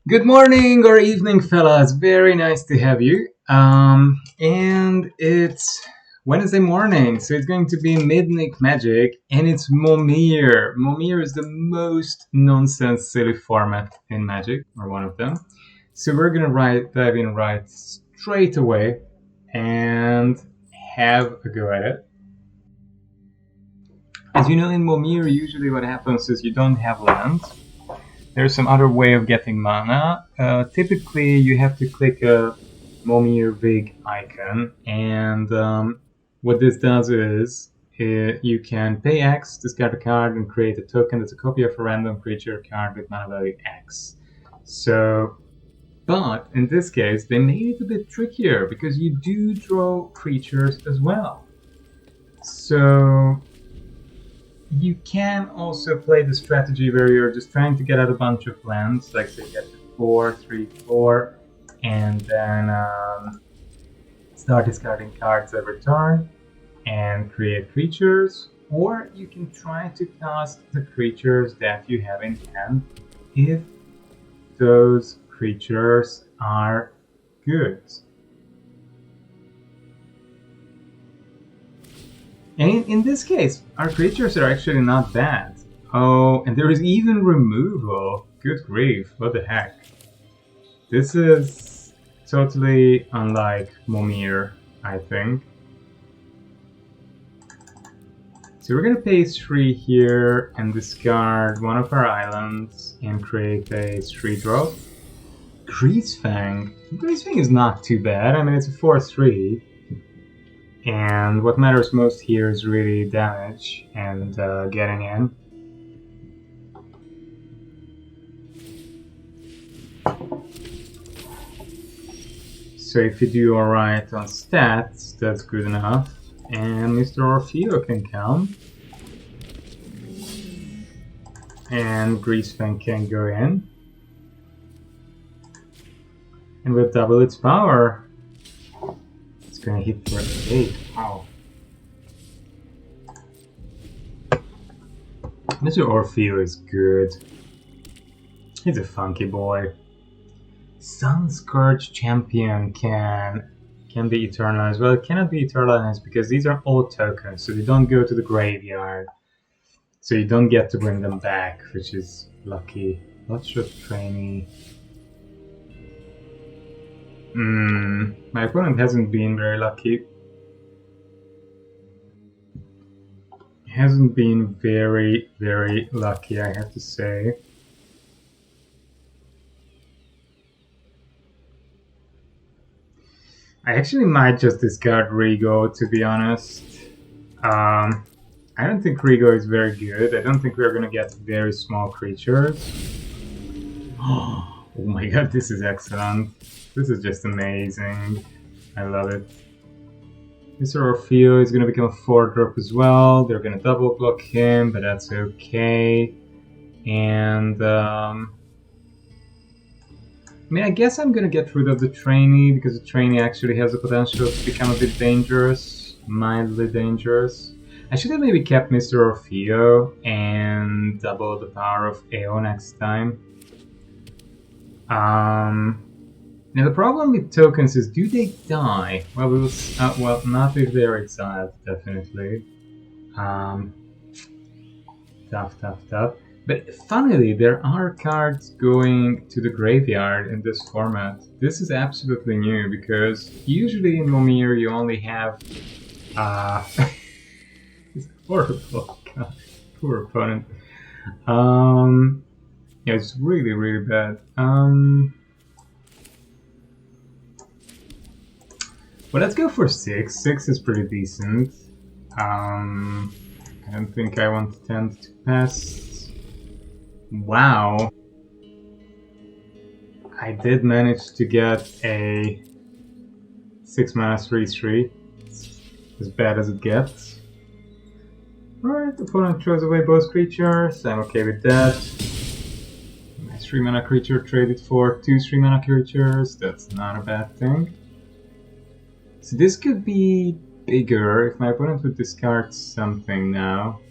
Good morning or evening, fellas. Very nice to have you. And it's Wednesday morning, so it's going to be Midweek Magic, and it's Momir. Momir is the most nonsense, silly format in Magic, or one of them. So we're gonna dive in right straight away and have a go at it. As you know, in Momir, usually what happens is you don't have lands. There's some other way of getting mana. Typically, you have to click a Momir Vig icon, and what this does is you can pay X, discard a card, and create a token that's a copy of a random creature card with mana value X. But in this case, they made it a bit trickier because you do draw creatures as well. So you can also play the strategy where you're just trying to get out a bunch of lands, like say get to 4, 3, 4, and then start discarding cards every turn and create creatures. Or you can try to cast the creatures that you have in hand if those creatures are good. And in this case, our creatures are actually not bad. Oh, and there is even removal. Good grief, what the heck. This is totally unlike Momir, I think. So we're gonna pay 3 here and discard one of our islands and create a 3-drop. Greasefang. Greasefang is not too bad. I mean, it's a 4/3. And what matters most here is really damage and getting in. So if you do alright on stats, that's good enough. And Mr. Orfeo can come. And Greasefang can go in. And we'll double its power. It's gonna hit for 8. Wow. Mr. Orfeo is good. He's a funky boy. Sunscourge Champion can be eternalized. Well, it cannot be eternalized because these are all tokens, so they don't go to the graveyard. So you don't get to bring them back, which is lucky. Bloodshot Trainee. My opponent hasn't been very lucky. Hasn't been very, very lucky, I have to say. I actually might just discard Rigo, to be honest. I don't think Rigo is very good. I don't think we're gonna get very small creatures. Oh my god, this is excellent. This is just amazing. I love it. Mr. Orfeo is gonna become a 4-drop as well. They're gonna double block him, but that's okay. And I mean, I guess I'm gonna get rid of the trainee because the trainee actually has the potential to become a bit dangerous, mildly dangerous. I should have maybe kept Mr. Orfeo and double the power of AO next time. Now the problem with tokens is, do they die? Well, well, not if they're exiled, definitely. Tough. But funnily, there are cards going to the graveyard in this format. This is absolutely new because usually in Momir you only have it's horrible. God, poor opponent. Yeah, it's really, really bad. Well, let's go for 6. 6 is pretty decent. I don't think I want to tend to pass. Wow. I did manage to get a 6 mana 3/3. As bad as it gets. Alright, the opponent throws away both creatures. I'm okay with that. My 3 mana creature traded for 2 3 mana creatures. That's not a bad thing. So this could be bigger if my opponent would discard something now.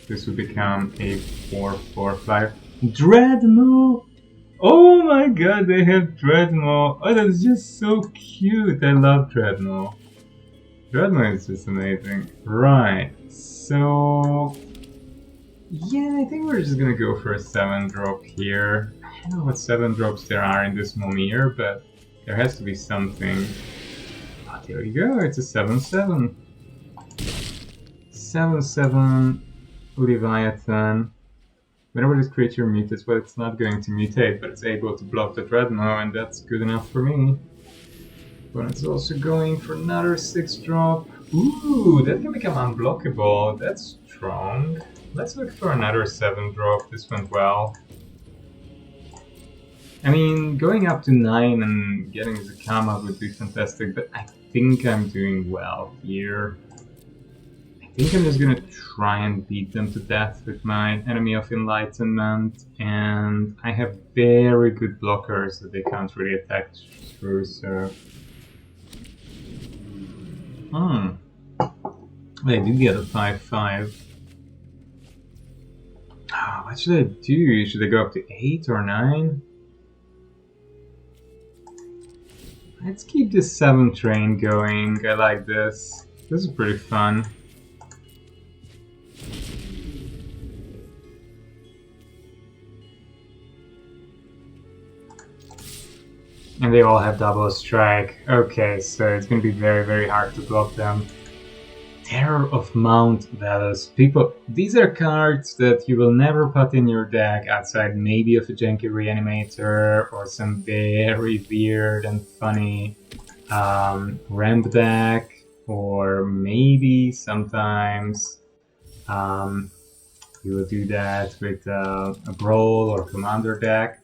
This would become a 4/4/5 Dreadnought. Oh my god, they have Dreadnought. Oh, that's just so cute. I love Dreadnought. Dreadnought is just amazing. Right, so... yeah, I think we're just gonna go for a 7-drop here. I don't know what 7-drops there are in this Momir, but there has to be something. Oh, there you go, it's a 7/7. 7/7 Leviathan. Whenever this creature mutates, well, it's not going to mutate, but it's able to block the Dreadnought, and that's good enough for me. But it's also going for another 6-drop. Ooh, that can become unblockable. That's strong. Let's look for another 7-drop. This went well. I mean, going up to 9 and getting Zakama would be fantastic, but I think I'm doing well here. I think I'm just gonna try and beat them to death with my Enemy of Enlightenment, and I have very good blockers that they can't really attack through, so... They did get a 5/5. What should I do? Should I go up to 8 or 9? Let's keep this 7 train going. I like this. This is pretty fun. And they all have double strike. Okay, so it's gonna be very, very hard to block them. Terror of Mount Velos. People, these are cards that you will never put in your deck outside maybe of a janky reanimator or some very weird and funny ramp deck, or maybe sometimes you will do that with a Brawl or Commander deck.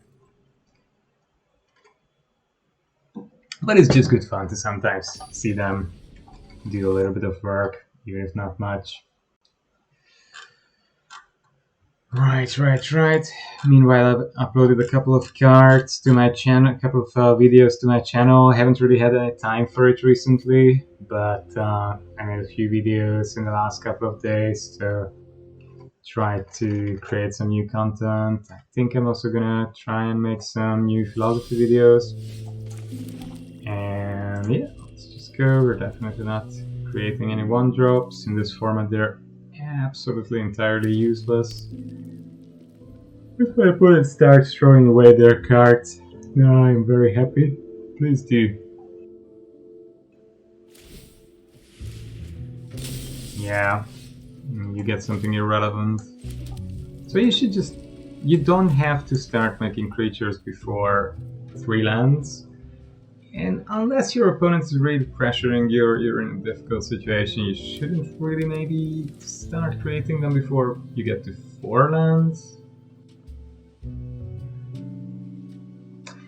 But it's just good fun to sometimes see them do a little bit of work, even if not much. Right. Meanwhile, I've uploaded a couple of cards to my channel, a couple of videos to my channel. I haven't really had any time for it recently, but I made a few videos in the last couple of days to try to create some new content. I think I'm also gonna try and make some new philosophy videos. And yeah, let's just go. We're definitely not creating any 1-drops. In this format, they're absolutely entirely useless. If my opponent starts throwing away their cards, now I'm very happy. Please do. Yeah, you get something irrelevant. So you should just... you don't have to start making creatures before 3 lands. And unless your opponent is really pressuring you or you're in a difficult situation, you shouldn't really maybe start creating them before you get to 4 lands.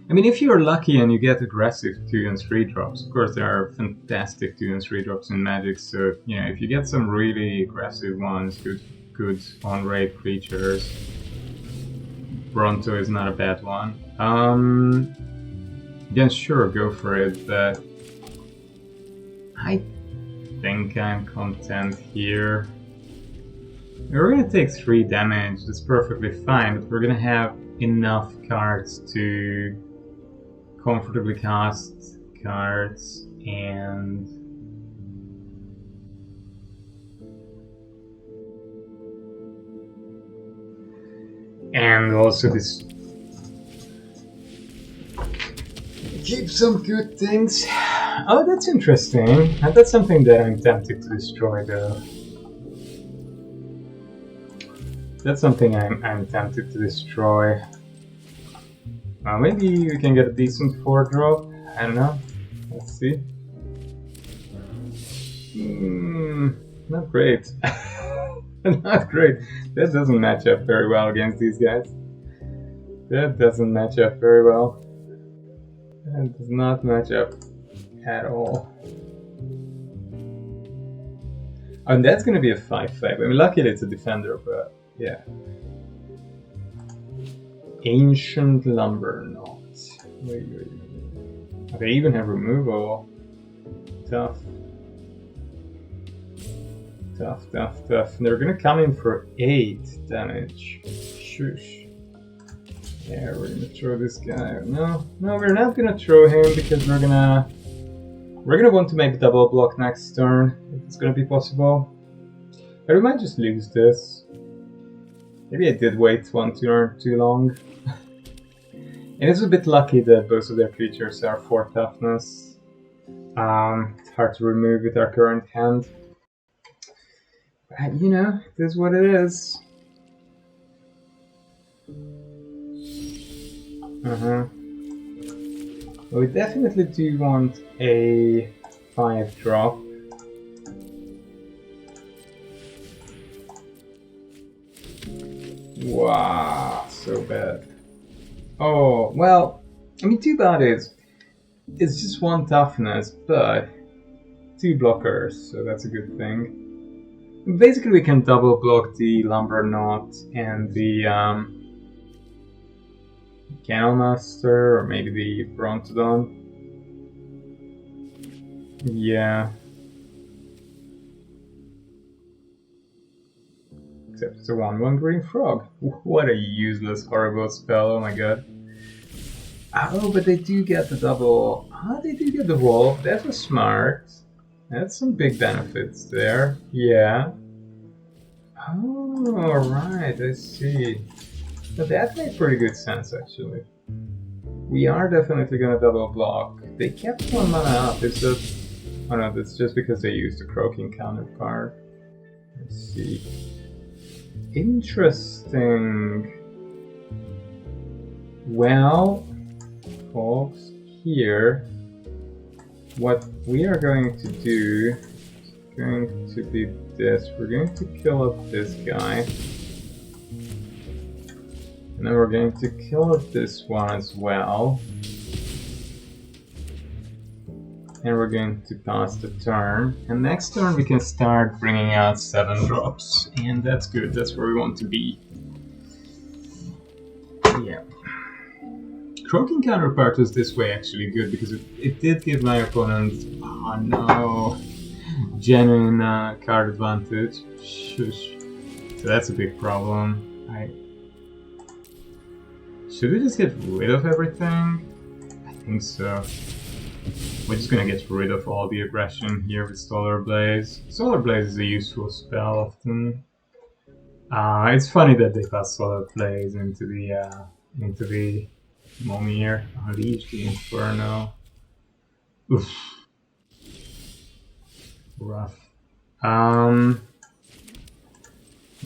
I mean, if you're lucky and you get aggressive 2 and 3 drops, of course there are fantastic 2 and 3 drops in Magic, so you know, if you get some really aggressive ones, good on-rate creatures, Bronto is not a bad one. Yeah, sure, go for it, but I think I'm content here. We're gonna take 3 damage, that's perfectly fine, but we're gonna have enough cards to comfortably cast cards, and also this keep some good things. Oh, that's interesting. That's something that I'm tempted to destroy, though. That's something I'm tempted to destroy. Maybe we can get a decent 4-drop. I don't know. Let's see. Not great. Not great. That doesn't match up very well against these guys. That doesn't match up very well. That does not match up at all. And that's gonna be a 5/5. I mean, luckily it's a defender, but yeah. Ancient Lumber Knot. They even have removal. Tough. They're gonna come in for 8 damage. Shush. Yeah, we're gonna throw this guy. No, we're not gonna throw him because we're gonna want to make double block next turn if it's gonna be possible. But we might just lose this. Maybe I did wait one turn too long. And it's a bit lucky that both of their creatures are 4 toughness. It's hard to remove with our current hand. But, you know, it is what it is. Well, we definitely do want a 5-drop. Wow, so bad. Oh, well, I mean, too bad is it's just 1 toughness, but 2 blockers, so that's a good thing. Basically, we can double block the Lumber Knot and the Canal Master, or maybe the Brontodon. Yeah. Except it's a 1/1 green frog. What a useless, horrible spell, oh my god. Oh, but they do get the double. Ah, they do get the wall. That was smart. That's some big benefits there. Yeah. Oh, alright, I see. But that made pretty good sense, actually. We are definitely gonna double block. They kept 1 mana up. It's just... Oh no, that's just because they used the Croaking counterpart. Let's see. Interesting. Well, folks, here, what we are going to do is going to be this. We're going to kill up this guy. And then we're going to kill up this one as well. And we're going to pass the turn. And next turn we can start bringing out 7 drops. And that's good, that's where we want to be. Yeah. Croaking counterpart was this way actually good because it did give my opponent, oh no, genuine card advantage. Shush. So that's a big problem. Should we just get rid of everything? I think so. We're just gonna get rid of all the aggression here with Solar Blaze. Solar Blaze is a useful spell often. It's funny that they pass Solar Blaze into the Momir. Unleash the Inferno. Oof. Rough.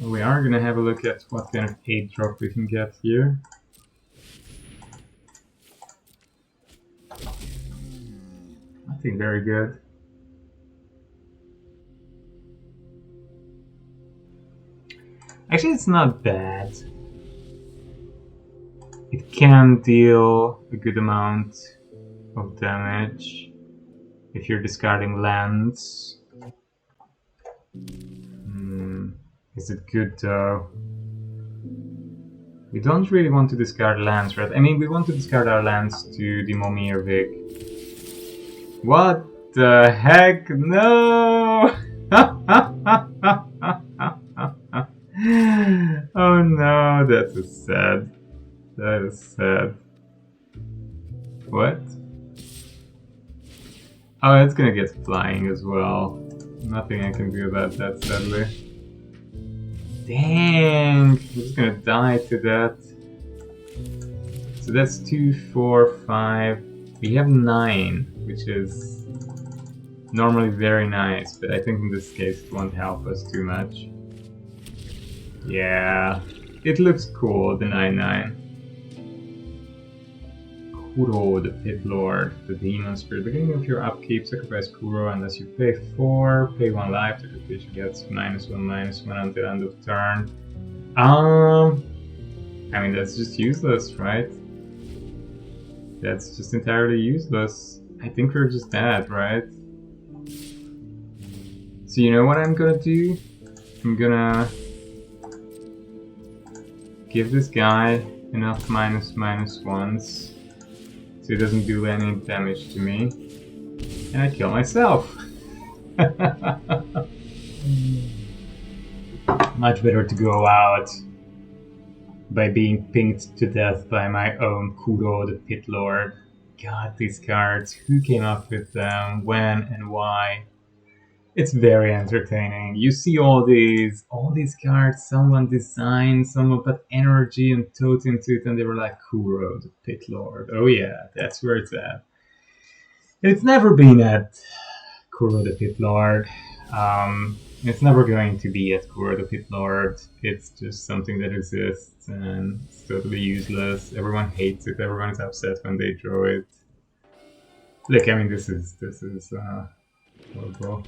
We are gonna have a look at what kind of 8-drop we can get here. Nothing very good. Actually, it's not bad. It can deal a good amount of damage if you're discarding lands. Is it good though? We don't really want to discard lands, right? I mean, we want to discard our lands to the Momir Vig. What the heck? No! Oh no, that is sad. That is sad. What? Oh, it's gonna get flying as well. Nothing I can do about that, sadly. Dang! I'm just gonna die to that. So that's 2, 4, 5. We have 9, which is normally very nice, but I think in this case it won't help us too much. Yeah, it looks cool, the 9/9. Kuro, the Pit Lord, the Demon Spirit. Beginning of your upkeep, sacrifice Kuro unless you pay 4, pay 1 life, the creature gets -1/-1 until end of turn. I mean, that's just useless, right? That's just entirely useless. I think we're just dead, right? So you know what I'm gonna do? I'm gonna give this guy enough -1s so he doesn't do any damage to me. And I kill myself. Much better to go out. by being pinged to death by my own Kuro the Pit Lord. God, these cards, who came up with them, when and why? It's very entertaining. You see all these cards someone designed, someone put energy and thought into it, and they were like, Kuro the Pit Lord. Oh yeah, that's where it's at. It's never been at Kuro the Pit Lord. It's never going to be at Kuro the Pit Lord. It's just something that exists and it's totally useless. Everyone hates it. Everyone is upset when they draw it. Look, I mean, this is horrible.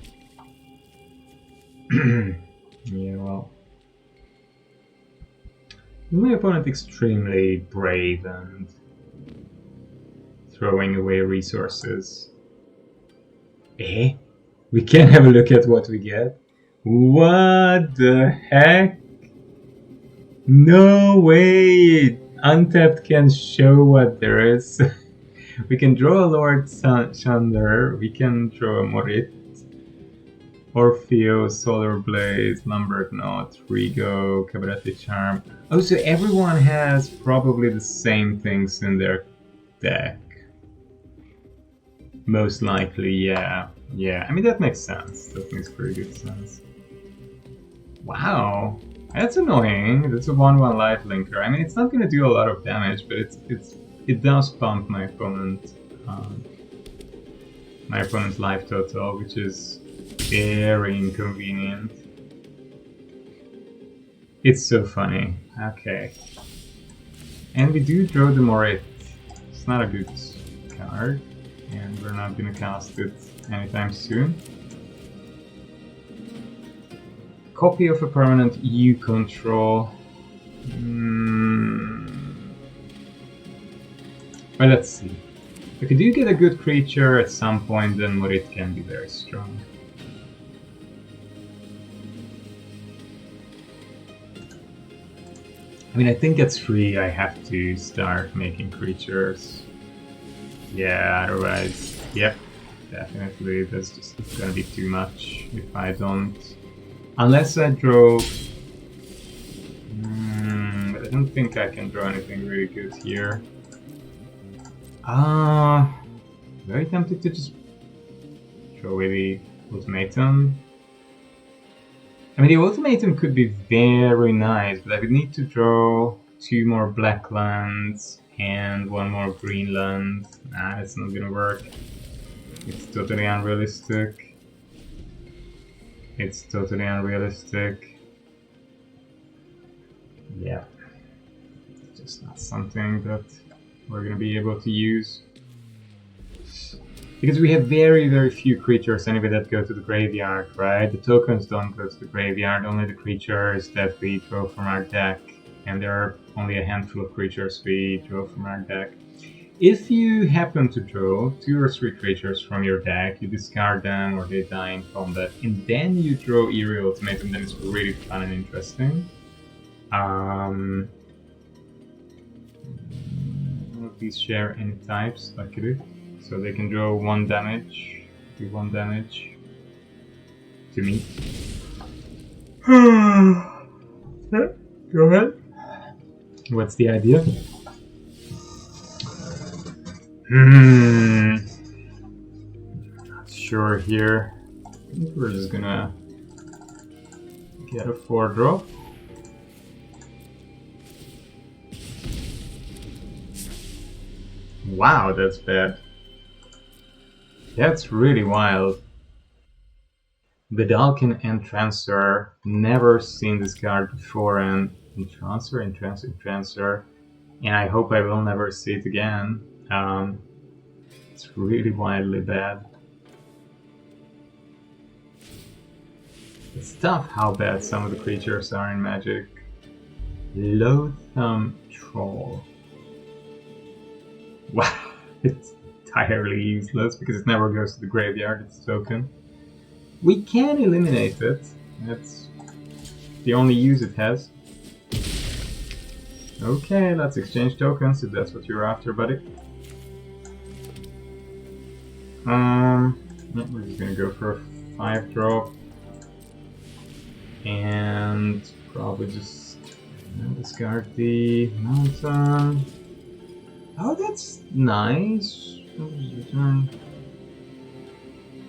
Yeah, well, my opponent extremely brave and throwing away resources. Eh? We can have a look at what we get. What the heck? No way! Untapped can show what there is. We can draw a Lord Chandler, we can draw a Morit, Orfeo, Solar Blaze, Lambert Knot, Rigo, Cabaret Charm. Oh, so everyone has probably the same things in their deck. Most likely, yeah. Yeah, I mean, that makes sense. That makes pretty good sense. Wow, that's annoying. That's a 1/1 life linker. I mean, it's not going to do a lot of damage, but it does pump my opponent's life total, which is very inconvenient. It's so funny. Okay, and we do draw the Morit. It's not a good card, and we're not going to cast it anytime soon. Copy of a permanent you control. Well, let's see. If you do get a good creature at some point, then Morit can be very strong. I mean, I think at 3 I have to start making creatures. Yeah, otherwise, yep, definitely. That's just gonna be too much if I don't. Unless I draw... I don't think I can draw anything really good here. Very tempted to just draw away the Ultimatum. I mean, the Ultimatum could be very nice, but I would need to draw 2 more black lands and 1 more green land. Nah, it's not gonna work. It's totally unrealistic. It's totally unrealistic. Yeah. It's just not something that we're gonna be able to use. Because we have very, very few creatures anyway that go to the graveyard, right? The tokens don't go to the graveyard, only the creatures that we draw from our deck. And there are only a handful of creatures we draw from our deck. If you happen to draw 2 or 3 creatures from your deck, you discard them or they die in combat, and then you draw Eerie Ultimatum, then it's really fun and interesting. None of these share any types, luckily. So they can draw 1 damage, do 1 damage to me. Go ahead. What's the idea? Not sure here. I think we're just gonna get a 4-drop. Wow, that's bad. That's really wild. Vedalken Entrancer. Never seen this card before, and Entrancer. And I hope I will never see it again. It's really wildly bad. It's tough how bad some of the creatures are in Magic. Loathsome Troll. Wow, it's entirely useless because it never goes to the graveyard, it's a token. We can eliminate it. That's the only use it has. Okay, let's exchange tokens if that's what you're after, buddy. Yeah, we're just gonna go for a 5-drop. And probably just And discard the mountain. Oh, that's nice. Return.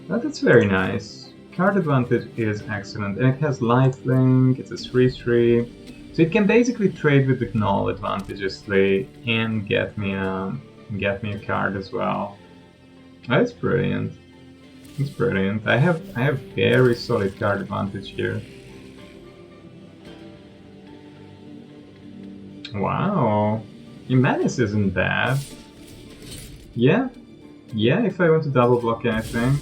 Oh, that's very nice. Card advantage is excellent, and it has lifelink. It's a 3/3, so it can basically trade with the gnoll advantageously and get me a card as well. That's brilliant. That's brilliant. I have very solid card advantage here. Wow, Menace isn't bad. Yeah, if I want to double block anything.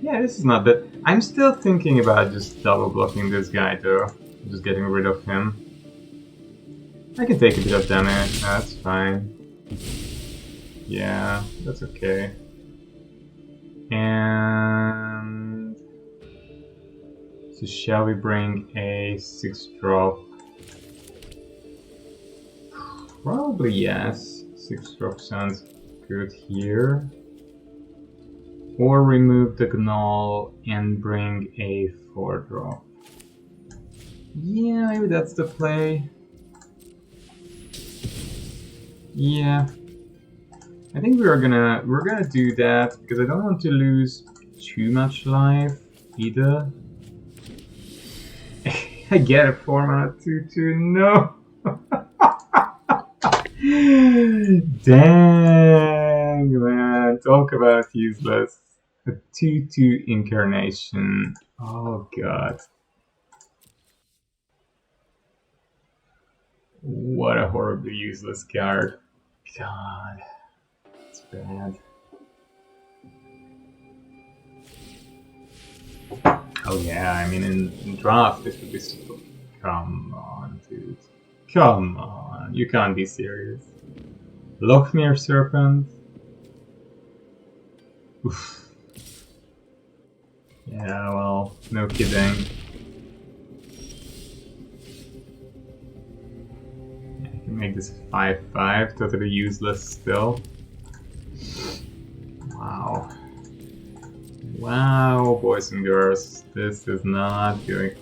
Yeah, this is not bad. I'm still thinking about just double blocking this guy though. Just getting rid of him. I can take a bit of damage, that's fine. Yeah, that's okay. And so shall we bring a 6-drop? Probably yes. 6-drop sounds good here. Or remove the gnoll and bring a 4-drop. Yeah, maybe that's the play. Yeah, I think we're gonna do that because I don't want to lose too much life either. I get a 4-mana 2/2. No. Dang, man! Talk about useless. A 2/2 incarnation. Oh god. What a horribly useless card. God. It's bad. Oh yeah, I mean in draft this would be super. Come on, dude. Come on. You can't be serious. Lochmere Serpent. Oof. Yeah, well, no kidding. I can make this 5/5, totally useless still. Wow. Wow, boys and girls, this is not good.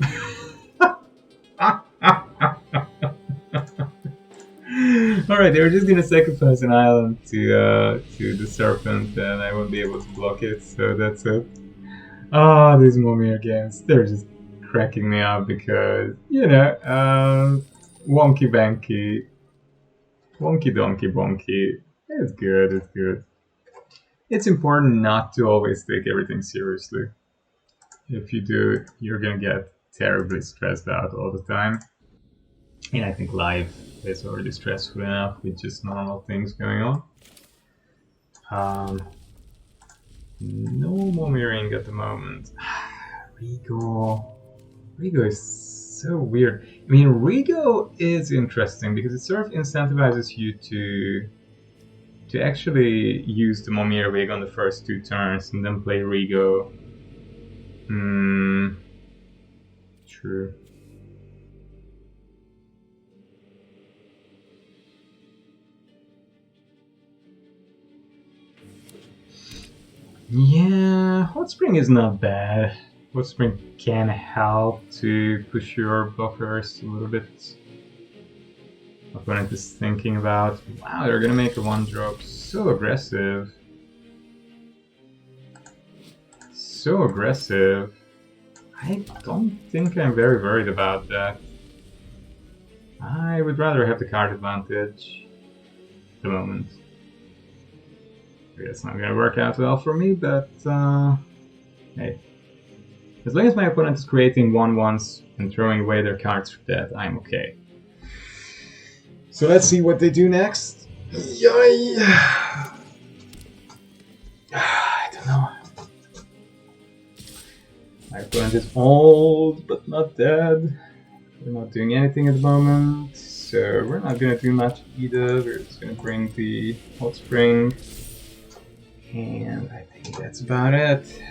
Alright, they were just gonna sacrifice an island to the serpent and I won't be able to block it, so that's it. Ah, these Momir games, they're just cracking me up because, you know, wonky banky, wonky donkey bonky, it's good, it's good. It's important not to always take everything seriously. If you do, you're gonna get terribly stressed out all the time. And I think life is already stressful enough with just normal things going on. No Momiring at the moment. Rigo is so weird. I mean, Rigo is interesting because it sort of incentivizes you to actually use the Momir wig on the first 2 turns and then play Rigo. True. Yeah, Hot Spring is not bad. Hot Spring can help to push your blockers a little bit. Opponent is thinking about, wow, they're gonna make a 1-drop. So aggressive. So aggressive. I don't think I'm very worried about that. I would rather have the card advantage at the moment. It's not gonna work out well for me, but hey. As long as my opponent is creating 1/1s and throwing away their cards for that, I'm okay. So let's see what they do next. Yay! I don't know. My opponent is old, but not dead. We're not doing anything at the moment, so we're not gonna do much either. We're just gonna bring the Hot Spring. And I think that's about it.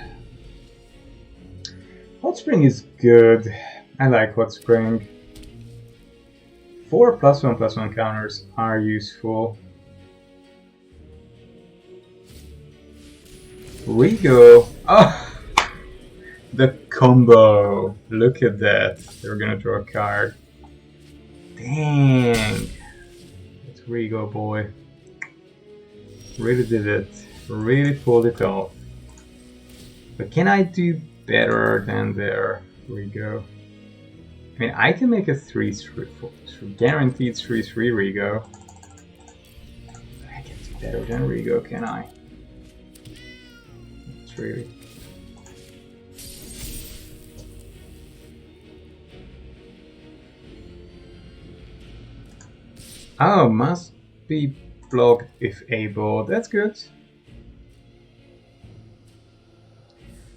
Hot Spring is good. I like Hot Spring. 4 +1/+1 counters are useful. Rigo. Oh! The combo! Look at that. They're gonna draw a card. Dang! That's Rigo, boy. Really did it. Really pulled it off. But can I do better than their Rigo? I mean, I can make a 3-3, guaranteed 3-3 Rigo. I can do better than Rigo, can I? It's really... Oh, must be blocked if able. That's good.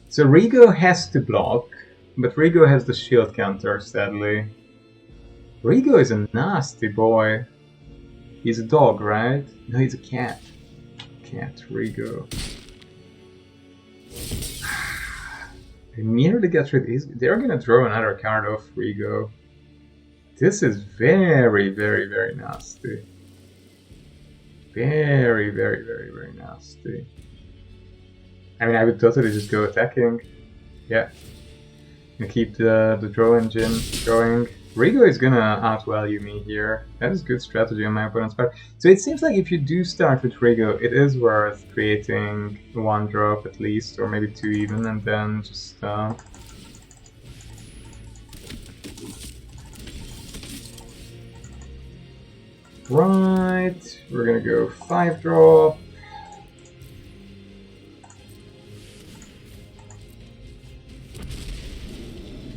So Rigo has to block, but Rigo has the shield counter, sadly. Rigo is a nasty boy. He's a dog, right? No, he's a cat. Cat, Rigo. They nearly get rid. They're gonna draw another card off Rigo. This is very, very, very nasty. Very, very, very, very nasty. I mean, I would totally just go attacking. Yeah. And keep the draw engine going. Rigo is gonna outvalue me here. That is good strategy on my opponent's part. So it seems like if you do start with Rigo, it is worth creating one drop at least, or maybe two even, and then just... Right, we're gonna go 5 drop.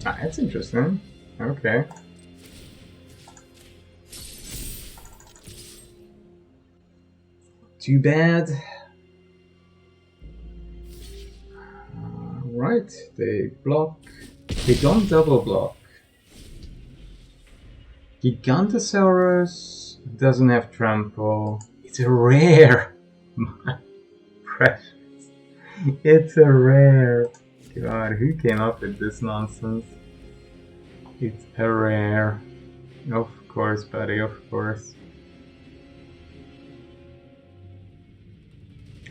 Ah, that's interesting. Okay. Too bad. Right, they block. They don't double block. Gigantosaurus doesn't have trample. It's a rare. My precious. It's a rare. God, who came up with this nonsense? It's a rare. Of course, buddy, of course.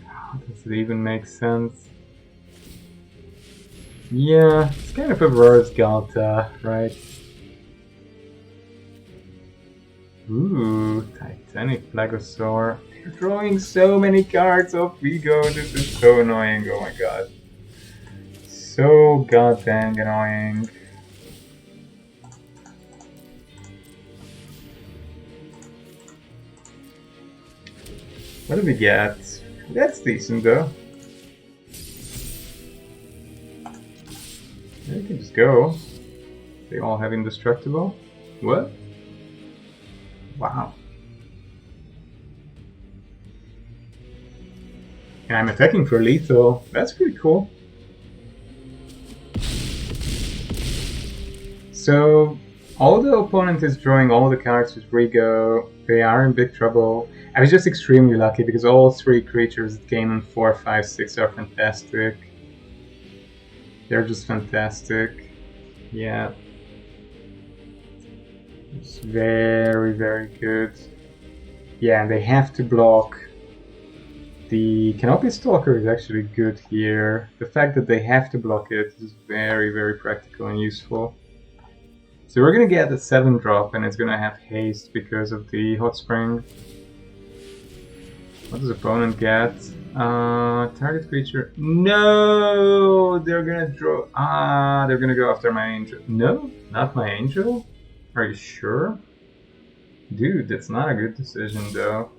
Oh, does it even make sense? Yeah, it's kind of a reverse Galta, right? Ooh, Titanic Plagosaur. They're drawing so many cards off Vigo. This is so annoying. Oh my god. So goddamn annoying. What do we get? That's decent though. You can just go. They all have indestructible. What? Wow. And I'm attacking for lethal. That's pretty cool. So, although opponent is drawing all the cards with Rigo, they are in big trouble. I was just extremely lucky because all 3 creatures that came in 4, 5, 6 are fantastic. They're just fantastic. Yeah. It's very, very good. Yeah, and they have to block. The Canopy Stalker is actually good here. The fact that they have to block it is very, very practical and useful. So we're gonna get a 7 drop and it's gonna have haste because of the Hot Spring. What does opponent get? Target creature. No! They're gonna draw. They're gonna go after my angel. No, not my angel? Are you sure? Dude, that's not a good decision though.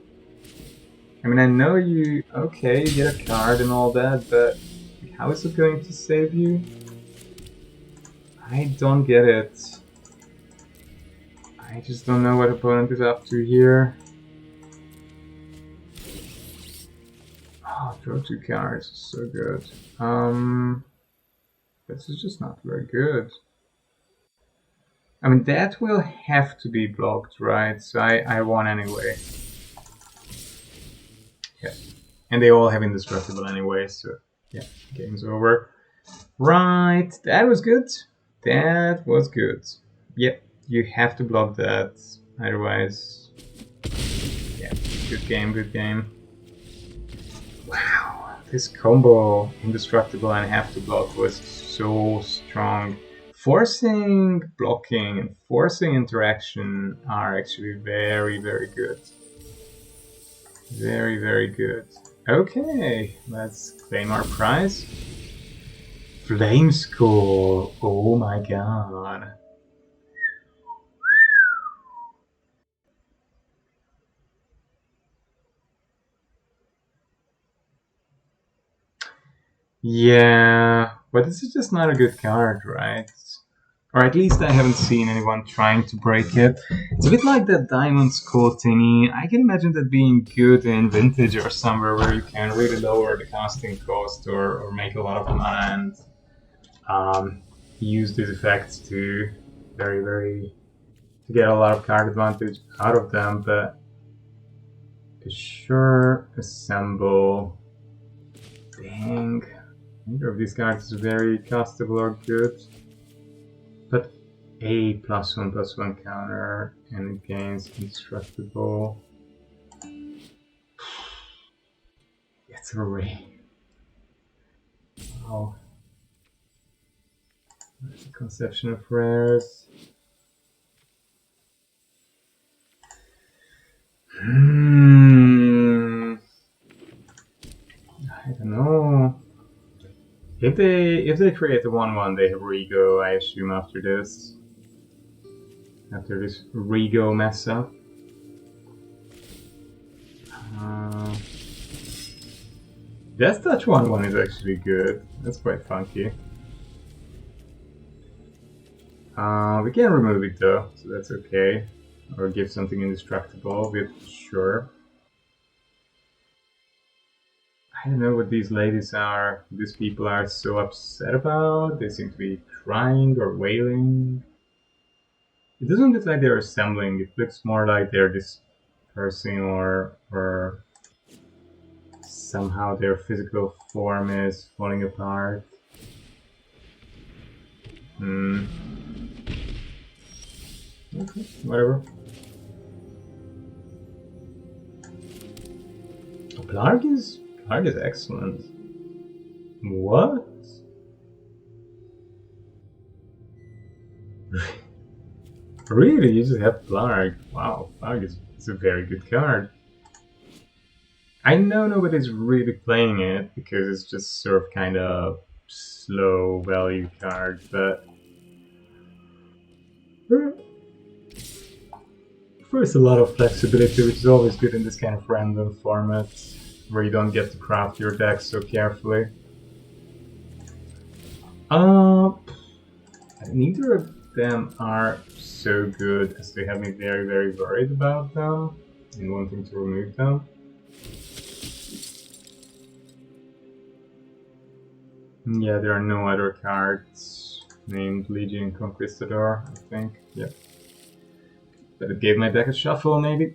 I mean, I know you. Okay, you get a card and all that, but how is it going to save you? I don't get it. I just don't know what opponent is up to here. Oh, draw 2 cards, so good. This is just not very good. I mean, that will have to be blocked, right? So I won anyway. Yeah. And they all have indestructible anyway, so yeah, game's over. Right, that was good. That was good. Yep, you have to block that, otherwise... Yeah, good game, good game. Wow, this combo, indestructible and have to block, was so strong. Forcing blocking and forcing interaction are actually very, very good. Very, very good. Okay, let's claim our prize. Flame Skull. Oh my god. Yeah, but this is just not a good card, right? Or at least I haven't seen anyone trying to break it. It's a bit like that Diamond Skull thingy. I can imagine that being good in Vintage or somewhere where you can really lower the casting cost or make a lot of mana and use these effects to to get a lot of card advantage out of them, but sure assemble. Dang. Neither of these cards is very castable or good. But a +1/+1 counter and it gains indestructible. It's a ray. Wow. That's the conception of rares. I don't know. If they create the 1/1, they have Rego, I assume, after this. After this Rego mess up. Death Touch 1/1 is actually good. That's quite funky. We can remove it though, so that's okay. Or give something indestructible, with sure. I don't know what these ladies are, these people are so upset about. They seem to be crying or wailing. It doesn't look like they're assembling, it looks more like they're dispersing or somehow their physical form is falling apart. Okay, whatever. Clark is excellent. What? Really? You just have Clark? Wow, Clark is a very good card. I know nobody's really playing it because it's just sort of kind of slow value card, but there's a lot of flexibility, which is always good in this kind of random format where you don't get to craft your deck so carefully. Neither of them are so good as they have me very, very worried about them and wanting to remove them. Yeah, there are no other cards named Legion Conquistador, I think. Yep. But it gave my deck a shuffle, maybe.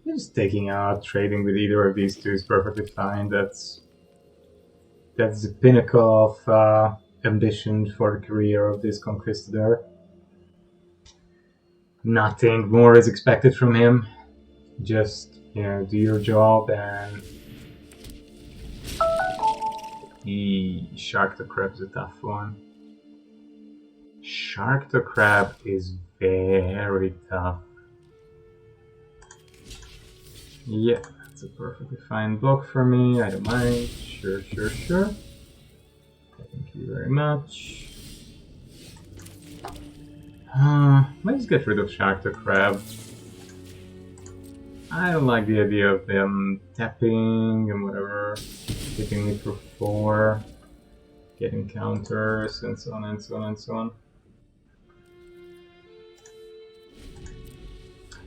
Just taking out, trading with either of these two is perfectly fine. That's the pinnacle of ambition for the career of this Conquistador. Nothing more is expected from him. Just, you know, do your job and... Shark the Crab is a tough one. Shark the Crab is very tough. Yeah, that's a perfectly fine block for me. I don't mind. Sure. Thank you very much. Let's get rid of Shark the Crab. I don't like the idea of them tapping and whatever, hitting me for 4, getting counters, and so on and so on and so on.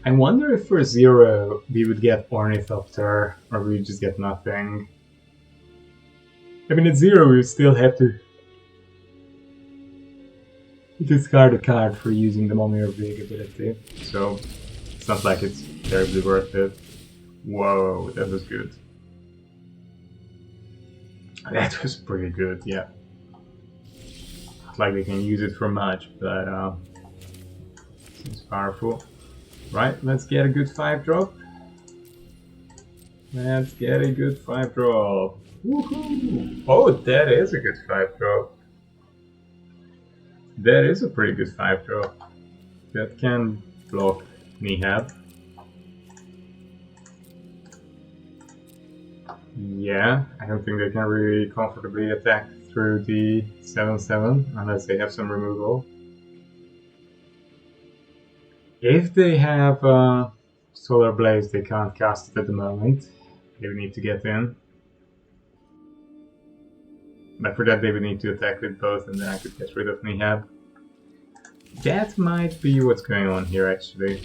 I wonder if for 0 we would get Ornithopter, or we would just get nothing. I mean, at 0 we would still have to discard a card for using the Momir Big ability, so it's not like it's terribly worth it. Whoa, that was good. That was pretty good, yeah. Not like we can use it for much, but seems powerful. Right, let's get a good 5-drop. Let's get a good 5-drop. Woohoo! Oh, that is a good 5-drop. That is a pretty good 5-drop. That can block Nihab. Yeah, I don't think they can really comfortably attack through the 7/7 unless they have some removal. If they have Solar Blaze, they can't cast it at the moment. They would need to get in. But for that, they would need to attack with both, and then I could get rid of Nihab. That might be what's going on here, actually.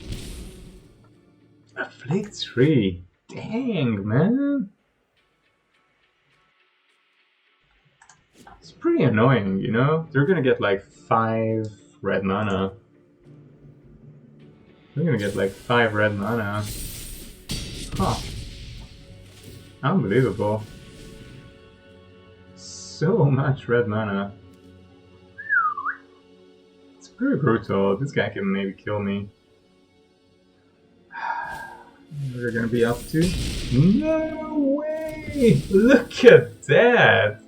Afflict 3. Dang, man. It's pretty annoying, you know? They're gonna get like 5 red mana. They're gonna get like 5 red mana. Huh. Unbelievable. So much red mana. It's pretty brutal. This guy can maybe kill me. What are they gonna be up to? No way! Look at that!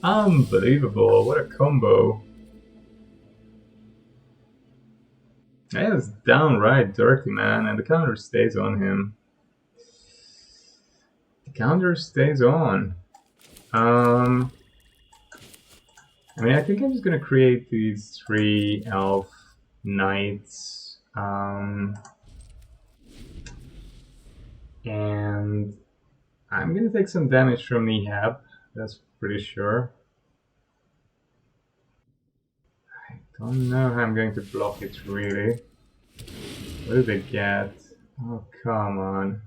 Unbelievable, what a combo. That is downright dirty, man, and the counter stays on him. The counter stays on. I mean, I think I'm just gonna create these 3 elf knights. And I'm gonna take some damage from Nihab, that's pretty sure. I don't know how I'm going to block it, really. What do they get? Oh, come on.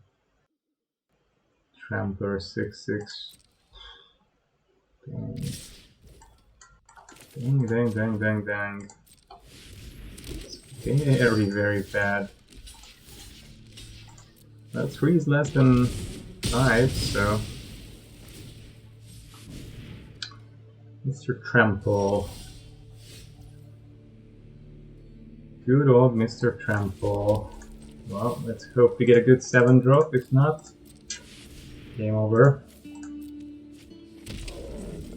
Trampler 6/6. Dang. Dang, dang, dang, dang, dang. It's very, very bad. Well, 3 is less than 5, so... Mr. Trample. Good old Mr. Trample. Well, let's hope we get a good 7-drop, if not... Game over.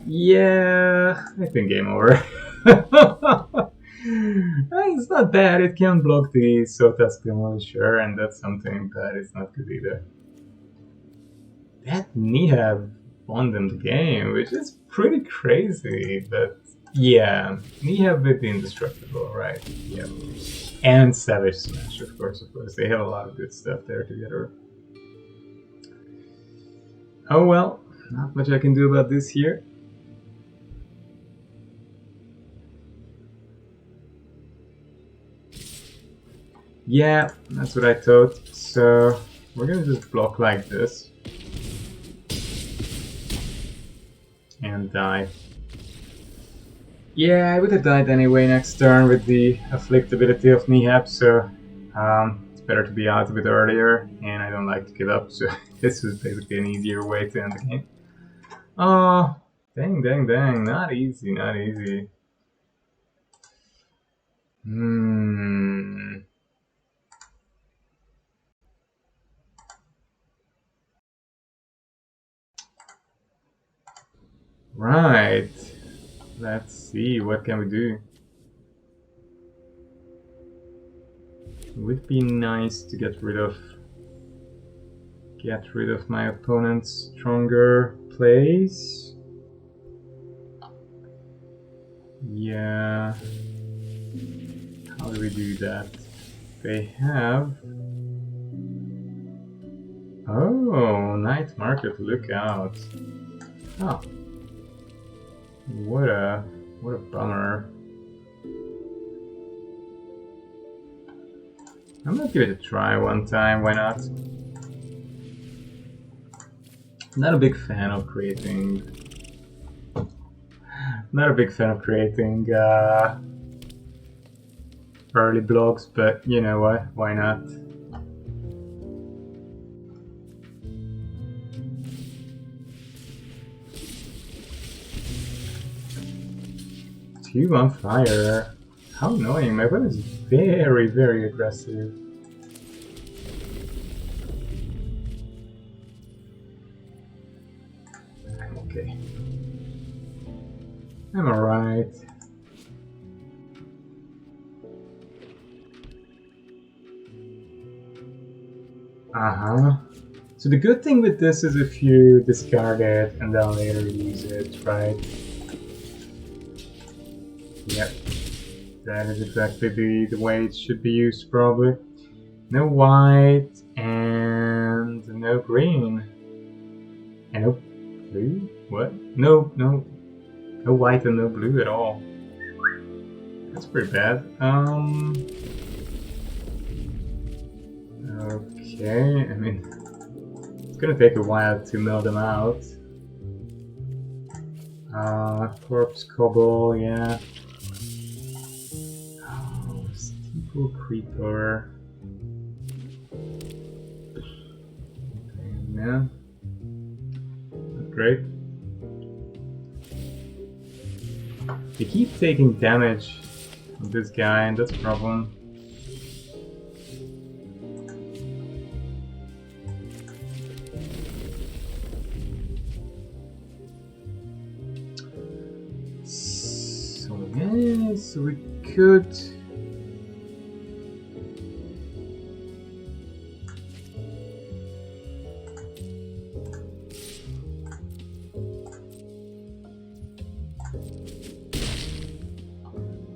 Yeah, I think game over. It's not bad, it can block the Sota's Demolisher, and that's something, but it's not good either. That Nihab won them the game, which is pretty crazy, but yeah, Nihab with the Indestructible, right? Yep. And Savage Smash, of course. They have a lot of good stuff there together. Oh well, not much I can do about this here. Yeah, that's what I thought. So we're gonna just block like this and die. Yeah, I would have died anyway next turn with the Afflict ability of Nihab, so it's better to be out a bit earlier, and I don't like to give up, so this was basically an easier way to end the game. Oh, dang, dang, dang, not easy, not easy. Right. Let's see, what can we do? It would be nice to get rid of my opponent's stronger plays. Yeah. How do we do that? They have... Oh, Night Market, look out. Huh. What a bummer. I'm gonna give it a try one time, why not? Not a big fan of creating... early blocks, but you know what, why not? Two on fire. How annoying, my weapon is very, very aggressive. I I'm alright. Uh-huh. So the good thing with this is if you discard it and then later use it, right? Yep. That is exactly the way it should be used, probably. No white and no green. And no blue? What? No white and no blue at all. That's pretty bad. Okay, I mean, it's gonna take a while to mill them out. Corpse Cobble, yeah. Oh, Steeple Creeper. Yeah. Great. They keep taking damage from this guy, and that's a problem. So yeah, so we could.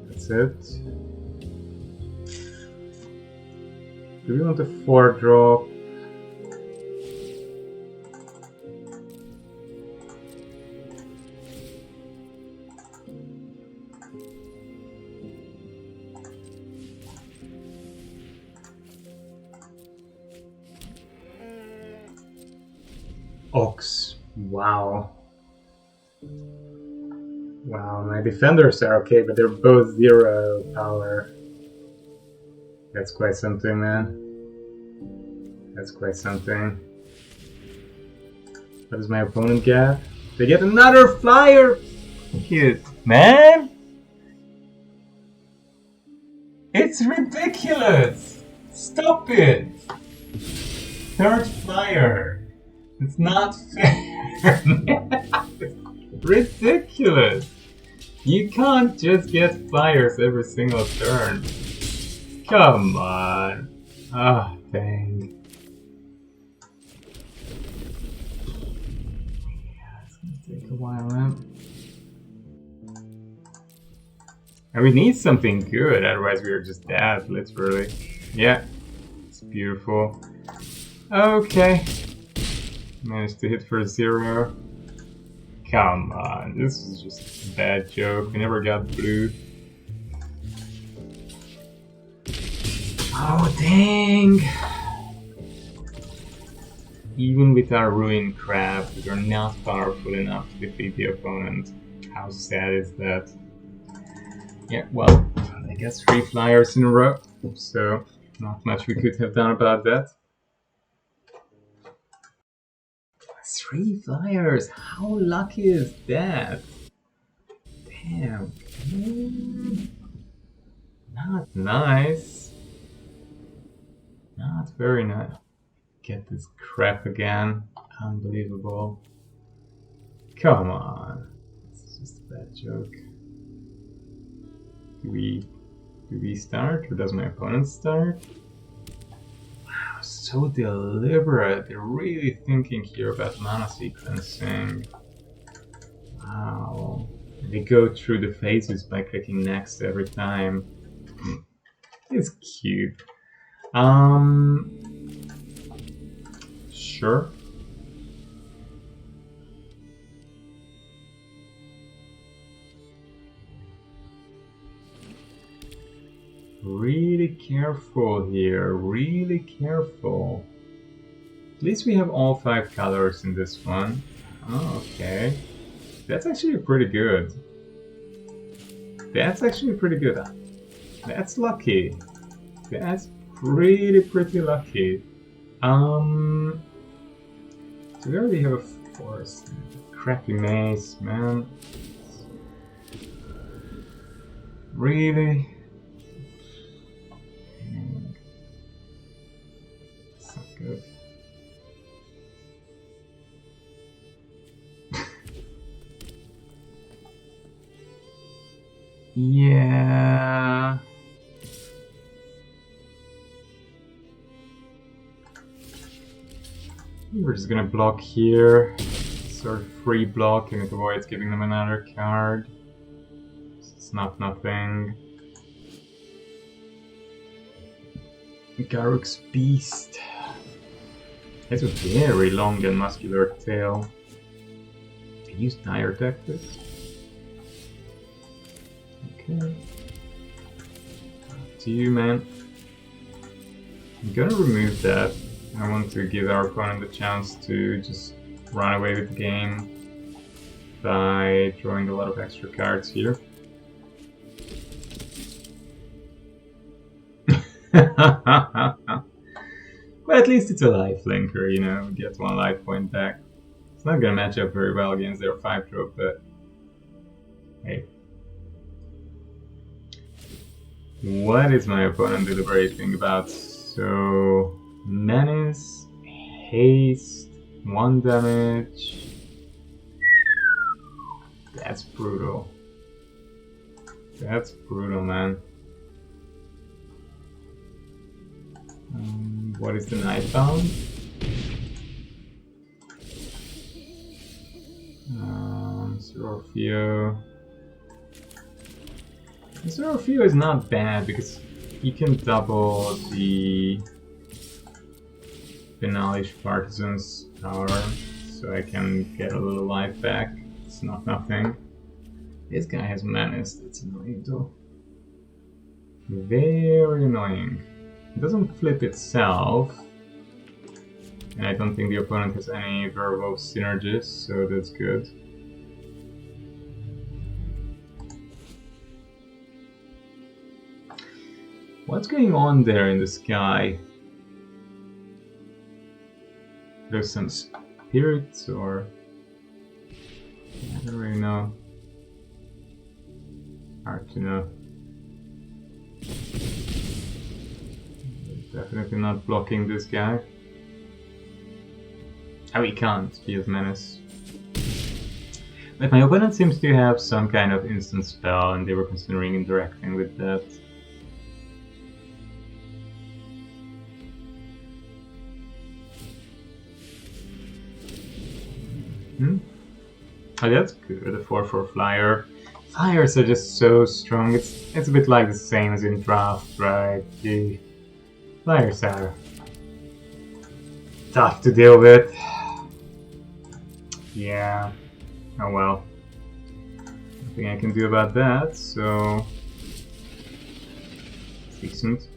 That's it. Do we want a 4-drop? Ox. Wow. Wow, my defenders are okay, but they're both 0 power. That's quite something, man. That's quite something. What does my opponent get? They get another flyer! Cute. Man! It's ridiculous! Stop it! Third flyer! It's not fair! Ridiculous! You can't just get flyers every single turn. Come on. Ah, oh, dang. Yeah, it's gonna take a while, man. And we need something good, otherwise we are just dead, literally. Yeah, it's beautiful. Okay. Managed to hit for 0. Come on, this is just a bad joke. We never got blue. Oh, dang! Even with our ruined crab, we are not powerful enough to defeat the opponent. How sad is that? Yeah, well, I guess 3 flyers in a row, so not much we could have done about that. 3 flyers! How lucky is that? Damn. Not nice. Not very nice. Get this crap again. Unbelievable. Come on. This is just a bad joke. Do we start, or does my opponent start? Wow, so deliberate. They're really thinking here about mana sequencing. Wow. They go through the phases by clicking next every time. It's cute. Sure. Really careful here, really careful. At least we have all 5 colors in this one. Oh, okay. That's actually pretty good. That's actually pretty good. That's lucky. That's pretty lucky. So we already have a forest. Crappy maze, man. Really? It's not good. Yeah. We're just gonna block here. Sort of free block, and it avoids giving them another card. It's not nothing. Garruk's Beast. Has a very long and muscular tail. I use Dire Decklists. Okay. Up to you, man. I'm gonna remove that. I want to give our opponent the chance to just run away with the game by drawing a lot of extra cards here. But at least it's a life linker, you know, get 1 life point back. It's not gonna match up very well against their 5-drop, but hey. What is my opponent deliberating about? So, Menace, Haste, 1 damage. That's brutal. That's brutal, man. What is the Nightbound? Zerofio. Zerofio is not bad because you can double the Benalish Partisan's power, so I can get a little life back. It's not nothing. This guy has Menace, that's annoying though. Very annoying. It doesn't flip itself, and I don't think the opponent has any Werewolf synergies, so that's good. What's going on there in the sky? There's some spirits, or I don't really know. Hard to know. Definitely not blocking this guy. Oh, he can't. He has Menace. But my opponent seems to have some kind of instant spell, and they were considering interacting with that. Oh, that's good. A 4/4 flyer. Flyers are just so strong. It's a bit like the same as in draft, right? The flyers are tough to deal with. Yeah. Oh well. Nothing I can do about that, so it's decent.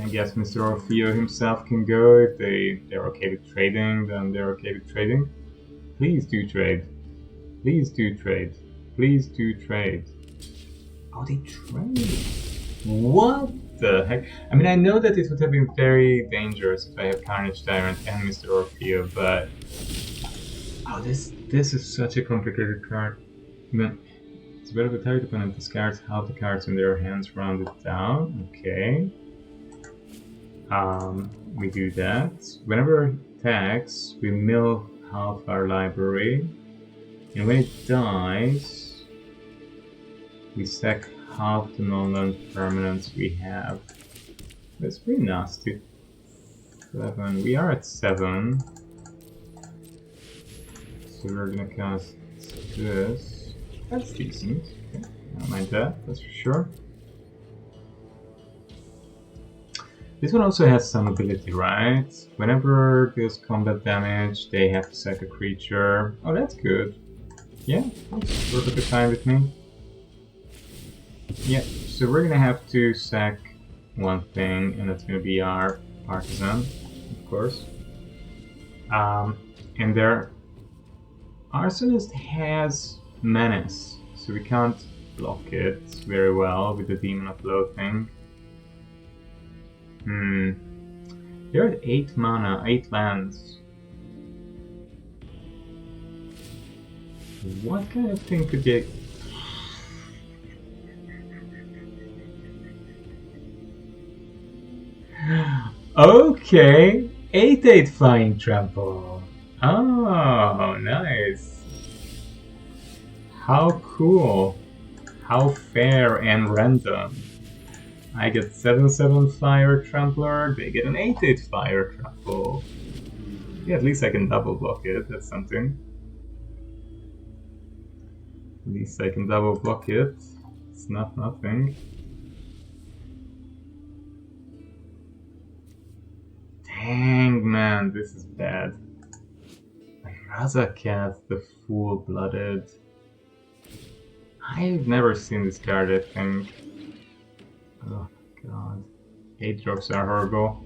I guess Mr. Orfeo himself can go. If they're okay with trading, then they're okay with trading. Please do trade. Please do trade. Please do trade. Oh, they trade. What the heck? I mean, I know that it would have been very dangerous if I had Carnage Tyrant and Mr. Orfeo, but oh, this is such a complicated card. But it's better to target opponent discards half the cards in their hands rounded down. Okay. We do that. Whenever it attacks, we mill half our library, and when it dies, we sack half the non-land permanents we have. That's pretty nasty. 11. We are at 7. So we're gonna cast this. That's decent. Okay. I don't mind that, that's for sure. This one also has some ability, right? Whenever there's combat damage, they have to sack a creature. Oh, that's good. Yeah, that's perfectly fine with me. Yeah, so we're gonna have to sack one thing, and that's gonna be our Partisan, of course. And their Arsonist has Menace, so we can't block it very well with the Demon of Loathing. They're at 8 mana, 8 lands. What kind of thing could they... Okay, 8/8 flying trample. Oh, nice. How cool. How fair and random. I get 7/7 flyer trampler, they get an 8/8 flyer trample. Yeah, at least I can double block it, that's something. At least I can double block it. It's not nothing. Dang, man, this is bad. Razakat, the full-blooded. I've never seen this card, I think. Oh god. 8 drops are horrible.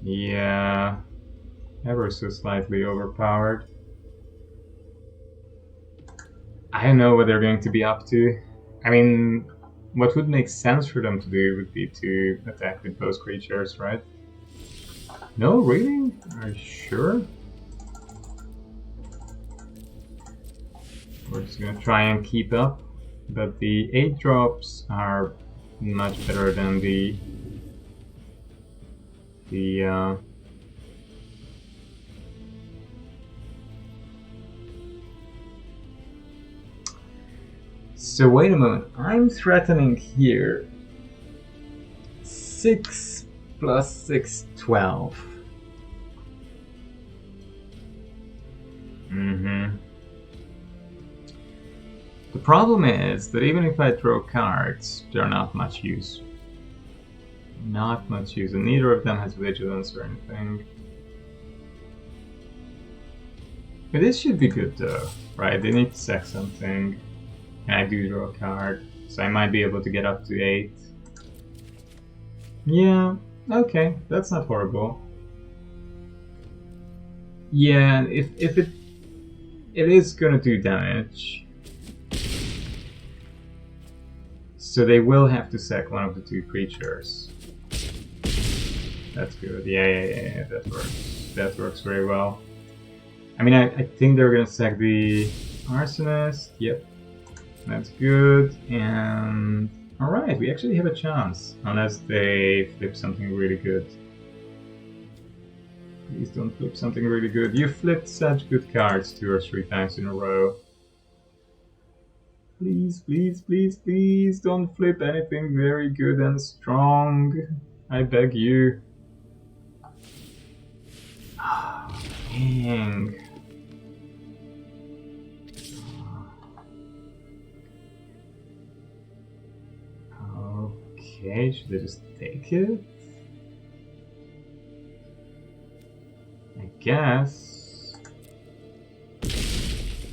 Yeah. Ever so slightly overpowered. I don't know what they're going to be up to. I mean, what would make sense for them to do would be to attack with those creatures, right? No, really? Are you sure? We're just gonna try and keep up, but the 8 drops are much better than the So wait a moment, I'm threatening here 6 plus 6, 12. The problem is that even if I throw cards, they're not much use. Not much use, and neither of them has vigilance or anything. But this should be good though, right? They need to sack something. And I do draw a card, so I might be able to get up to 8. Yeah, okay, that's not horrible. Yeah, if it is gonna do damage. So they will have to sack one of the 2 creatures. That's good. Yeah, that works. That works very well. I mean, I think they're gonna sack the Arsonist. Yep. That's good. And alright, we actually have a chance. Unless they flip something really good. Please don't flip something really good. You flipped such good cards 2 or 3 times in a row. Please, please, please, please don't flip anything very good and strong. I beg you. Dang. Okay, should I just take it? I guess.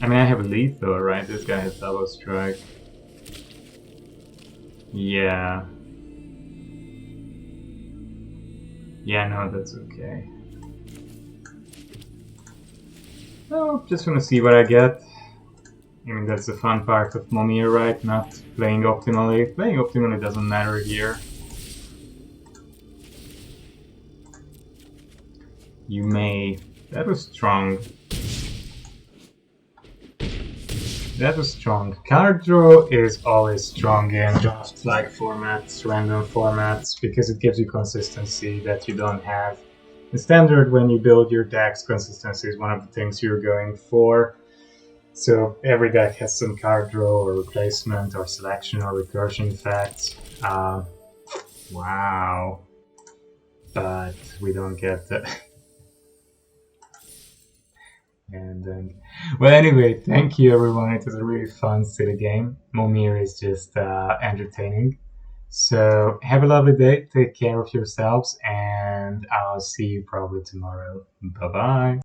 I mean, I have a lethal, right? This guy has double strike. Yeah. Yeah, no, that's okay. Oh, just wanna see what I get. I mean, that's the fun part of Momir, right? Not playing optimally. Playing optimally doesn't matter here. You may... That was strong. That was strong. Card draw is always strong in draft-like formats, random formats, because it gives you consistency that you don't have. In Standard, when you build your decks, consistency is one of the things you're going for. So every deck has some card draw or replacement or selection or recursion effects. Wow. But we don't get that. And then, well, anyway, thank you everyone. It was a really fun city game. Momir is just entertaining. So have a lovely day. Take care of yourselves, and I'll see you probably tomorrow. Bye bye.